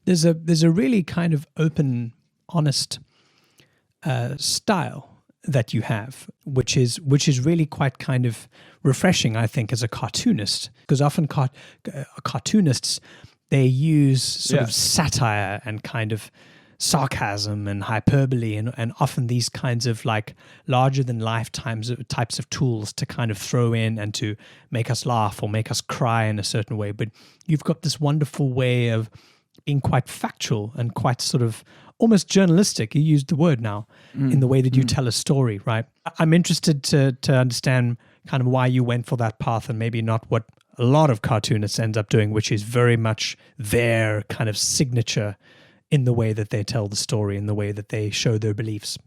there's a really kind of open, honest style that you have, which is really quite kind of refreshing, I think, as a cartoonist, because often cartoonists, they use sort of satire and kind of sarcasm and hyperbole and often these kinds of like larger than life types of tools to kind of throw in and to make us laugh or make us cry in a certain way. But you've got this wonderful way of being quite factual and quite sort of almost journalistic. You used the word now in the way that you tell a story, right? I'm interested to understand kind of why you went for that path and maybe not what a lot of cartoonists end up doing, which is very much their kind of signature in the way that they tell the story, in the way that they show their beliefs.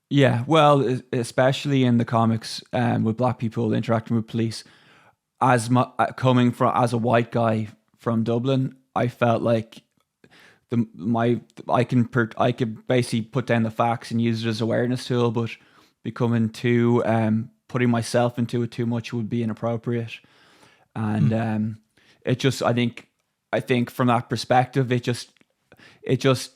Yeah, well, especially in the comics with black people interacting with police, coming from as a white guy from Dublin, I felt like I could basically put down the facts and use it as an awareness tool, but becoming too putting myself into it too much would be inappropriate. And it just I think from that perspective, it just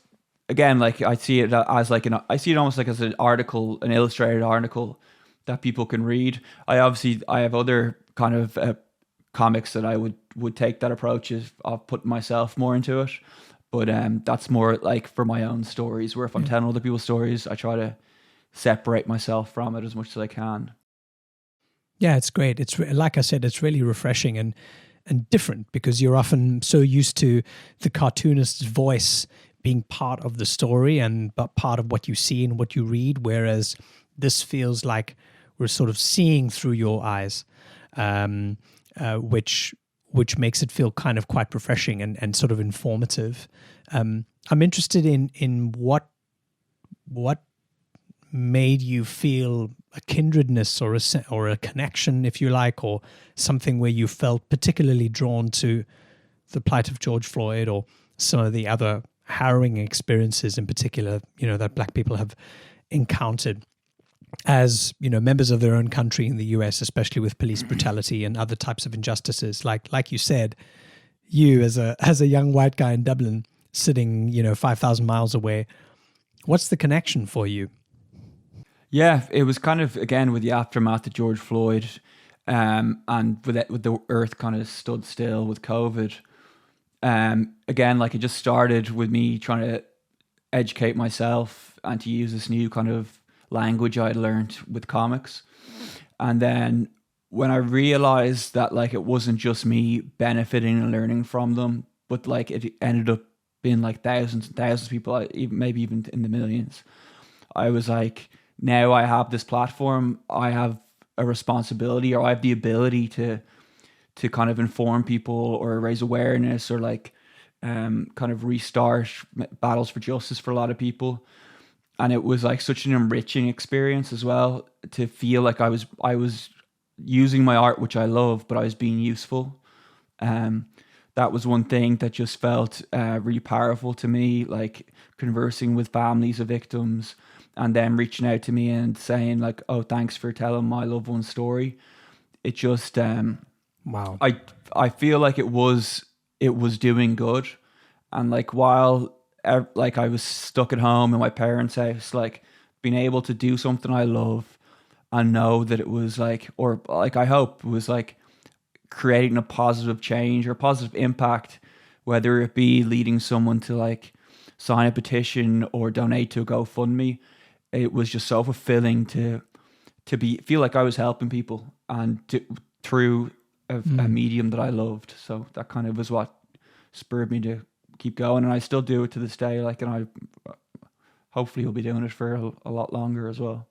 again, like I see it as like I see it almost like as an article, an illustrated article that people can read. I have other kind of comics that I would take that approach of putting myself more into it. But that's more like for my own stories, where if I'm telling other people's stories, I try to separate myself from it as much as I can. Yeah, it's great. It's like I said, it's really refreshing and different, because you're often so used to the cartoonist's voice being part of the story and but part of what you see and what you read, whereas this feels like we're sort of seeing through your eyes, which makes it feel kind of quite refreshing and sort of informative. I'm interested in what made you feel a kindredness or a connection, if you like, or something where you felt particularly drawn to the plight of George Floyd or some of the other harrowing experiences in particular, that black people have encountered as, members of their own country in the US, especially with police brutality and other types of injustices. Like you said, you as a young white guy in Dublin sitting, 5,000 miles away, what's the connection for you? Yeah, it was kind of, again, with the aftermath of George Floyd, and with the earth kind of stood still with COVID. Again, like it just started with me trying to educate myself and to use this new kind of language I'd learned with comics. And then when I realized that like it wasn't just me benefiting and learning from them, but like it ended up being like thousands and thousands of people, maybe even in the millions, I was like, now I have this platform, I have a responsibility, or I have the ability to kind of inform people or raise awareness or like kind of restart battles for justice for a lot of people. And it was like such an enriching experience as well, to feel like I was using my art, which I love, but I was being useful. That was one thing that just felt really powerful to me, like conversing with families of victims and them reaching out to me and saying like, oh, thanks for telling my loved one's story. It just, wow. I feel like it was doing good. And like, while like I was stuck at home in my parents' house, like being able to do something I love and know that it was like, or like I hope it was like creating a positive change or positive impact, whether it be leading someone to like sign a petition or donate to a GoFundMe. It was just so fulfilling to feel like I was helping people and through a medium that I loved. So that kind of was what spurred me to keep going, and I still do it to this day. Like, and I hopefully will be doing it for a lot longer as well.